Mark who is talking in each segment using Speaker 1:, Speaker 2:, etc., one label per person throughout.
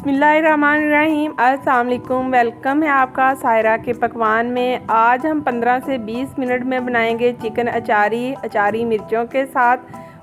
Speaker 1: बिस्मिल्लाहिर्रहमानिर्रहीम। अस्सलाम वालेकुम। वेलकम है आपका सायरा के पकवान में। आज हम 15 से 20 मिनट में बनाएंगे चिकन अचारी मिर्चों के साथ,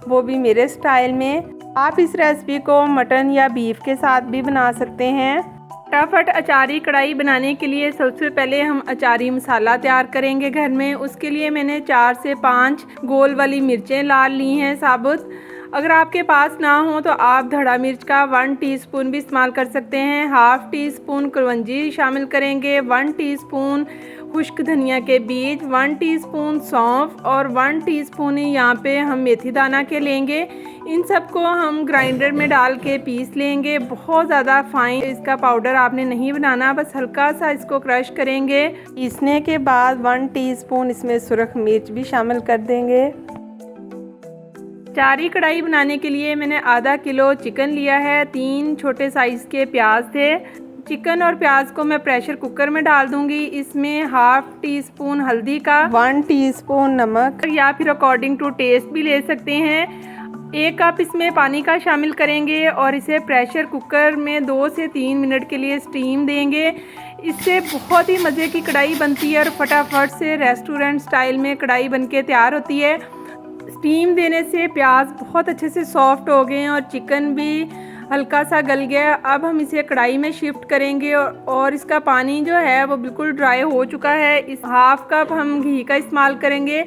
Speaker 1: वो भी मेरे स्टाइल में। आप इस रेसिपी को मटन या बीफ के साथ भी बना सकते हैं। फटाफट अचारी कढ़ाई बनाने के लिए सबसे पहले हम अचारी मसाला तैयार करेंगे घर में। उसके लिए मैंने 4 से 5 गोल वाली मिर्चें लाल ली हैं साबुत। अगर आपके पास ना हो तो आप धड़ा मिर्च का 1 टीस्पून भी इस्तेमाल कर सकते हैं। हाफ़ टी स्पून कलौंजी शामिल करेंगे, 1 टीस्पून खुश्क धनिया के बीज, 1 टीस्पून सौंफ और 1 टीस्पून यहाँ पे हम मेथी दाना के लेंगे। इन सबको हम ग्राइंडर में डाल के पीस लेंगे। बहुत ज़्यादा फाइन इसका पाउडर आपने नहीं बनाना, बस हल्का सा इसको क्रश करेंगे। पीसने के बाद 1 टीस्पून इसमें सुरख मिर्च भी शामिल कर देंगे। अचारी कढ़ाई बनाने के लिए मैंने आधा किलो चिकन लिया है। 3 छोटे साइज़ के प्याज थे। चिकन और प्याज को मैं प्रेशर कुकर में डाल दूंगी। इसमें हाफ़ टी स्पून हल्दी का, 1 टीस्पून नमक या फिर अकॉर्डिंग टू टेस्ट भी ले सकते हैं। 1 कप इसमें पानी का शामिल करेंगे और इसे प्रेशर कुकर में 2 से 3 मिनट के लिए स्टीम देंगे। इससे बहुत ही मज़े की कढ़ाई बनती है और फटाफट से रेस्टोरेंट स्टाइल में कढ़ाई बनके तैयार होती है। स्टीम देने से प्याज बहुत अच्छे से सॉफ्ट हो गए हैं और चिकन भी हल्का सा गल गया। अब हम इसे कढ़ाई में शिफ्ट करेंगे और इसका पानी जो है वो बिल्कुल ड्राई हो चुका है। इस हाफ़ कप हम घी का इस्तेमाल करेंगे।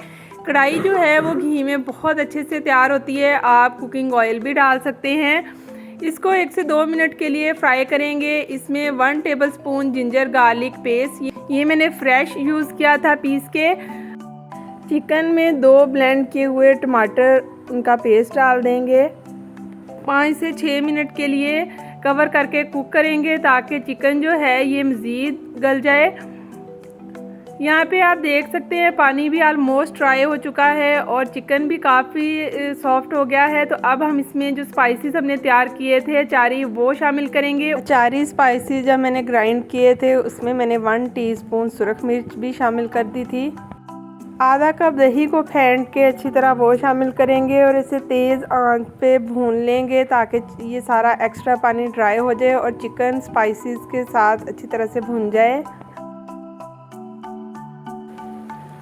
Speaker 1: कढ़ाई जो है वो घी में बहुत अच्छे से तैयार होती है। आप कुकिंग ऑयल भी डाल सकते हैं। इसको 1 से 2 मिनट के लिए फ्राई करेंगे। इसमें 1 टेबलस्पून जिंजर गार्लिक पेस्ट, ये मैंने फ्रेश यूज़ किया था पीस के। चिकन में 2 ब्लेंड किए हुए टमाटर, उनका पेस्ट डाल देंगे। 5 से 6 मिनट के लिए कवर करके कुक करेंगे ताकि चिकन जो है ये मज़ीद गल जाए। यहाँ पे आप देख सकते हैं पानी भी ऑलमोस्ट ड्राई हो चुका है और चिकन भी काफ़ी सॉफ्ट हो गया है। तो अब हम इसमें जो स्पाइसेस हमने तैयार किए थे अचारी, वो शामिल करेंगे। अचारी स्पाइसेस जब मैंने ग्राइंड किए थे उसमें मैंने 1 टीस्पून सुरख मिर्च भी शामिल कर दी थी। आधा कप दही को फेंट के अच्छी तरह वो शामिल करेंगे और इसे तेज़ आंच पे भून लेंगे ताकि ये सारा एक्स्ट्रा पानी ड्राई हो जाए और चिकन स्पाइसेस के साथ अच्छी तरह से भून जाए।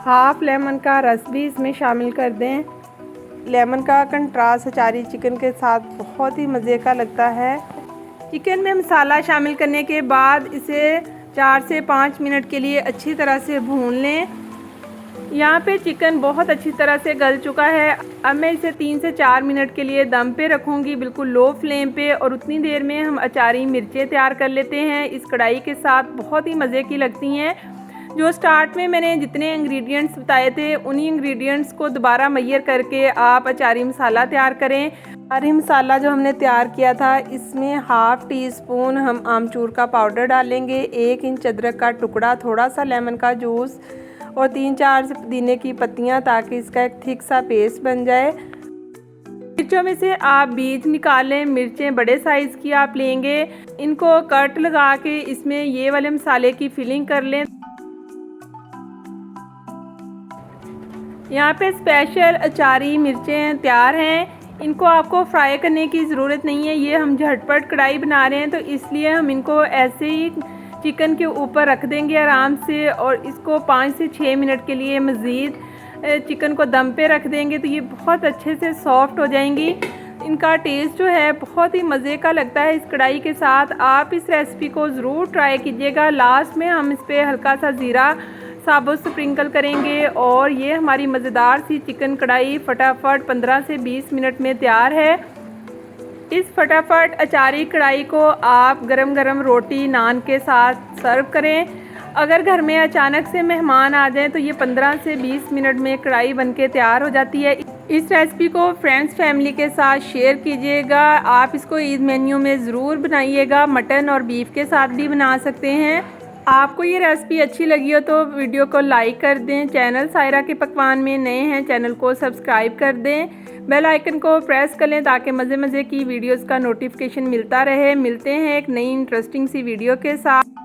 Speaker 1: हाफ लेमन का रस भी इसमें शामिल कर दें। लेमन का कंट्रास्ट अचारी चिकन के साथ बहुत ही मज़े का लगता है। चिकन में मसाला शामिल करने के बाद इसे 4 से 5 मिनट के लिए अच्छी तरह से भून लें। यहाँ पे चिकन बहुत अच्छी तरह से गल चुका है। अब मैं इसे 3 से 4 मिनट के लिए दम पे रखूँगी, बिल्कुल लो फ्लेम पे, और उतनी देर में हम अचारी मिर्चें तैयार कर लेते हैं। इस कढ़ाई के साथ बहुत ही मज़े की लगती हैं। जो स्टार्ट में मैंने जितने इंग्रेडिएंट्स बताए थे उन्हीं इंग्रेडिएंट्स को दोबारा मैयर करके आप अचारी मसाला तैयार करें। अचारी मसाला जो हमने तैयार किया था इसमें हाफ़ टी स्पून हम आमचूर का पाउडर डालेंगे, 1 इंच अदरक का टुकड़ा, थोड़ा सा लेमन का जूस और 3-4 पुदीने की पत्तियां ताकि इसका एक थिक सा पेस्ट बन जाए। मिर्चों में से आप बीज निकालें। मिर्चें बड़े साइज़ की आप लेंगे, इनको कट लगा के इसमें ये वाले मसाले की फिलिंग कर लें। यहाँ पे स्पेशल अचारी मिर्चें तैयार हैं। इनको आपको फ्राई करने की ज़रूरत नहीं है, ये हम झटपट कढ़ाई बना रहे हैं तो इसलिए हम इनको ऐसे ही चिकन के ऊपर रख देंगे आराम से और इसको 5 से 6 मिनट के लिए मज़ीद चिकन को दम पे रख देंगे तो ये बहुत अच्छे से सॉफ्ट हो जाएंगी। इनका टेस्ट जो है बहुत ही मज़े का लगता है इस कढ़ाई के साथ। आप इस रेसिपी को ज़रूर ट्राई कीजिएगा। लास्ट में हम इस पर हल्का सा ज़ीरा साबुत स्प्रिंकल करेंगे और ये हमारी मज़ेदार सी चिकन कढ़ाई फटाफट 15 से 20 मिनट में तैयार है। इस फटाफट अचारी कढ़ाई को आप गरम गरम रोटी नान के साथ सर्व करें। अगर घर में अचानक से मेहमान आ जाएं तो ये 15 से 20 मिनट में कढ़ाई बनके तैयार हो जाती है। इस रेसिपी को फ्रेंड्स फैमिली के साथ शेयर कीजिएगा। आप इसको ईद मेन्यू में ज़रूर बनाइएगा। मटन और बीफ के साथ भी बना सकते हैं। आपको ये रेसिपी अच्छी लगी हो तो वीडियो को लाइक कर दें। चैनल सायरा के पकवान में नए हैं, चैनल को सब्सक्राइब कर दें। बेल आइकन को प्रेस कर लें ताकि मज़े मज़े की वीडियोस का नोटिफिकेशन मिलता रहे। मिलते हैं एक नई इंटरेस्टिंग सी वीडियो के साथ।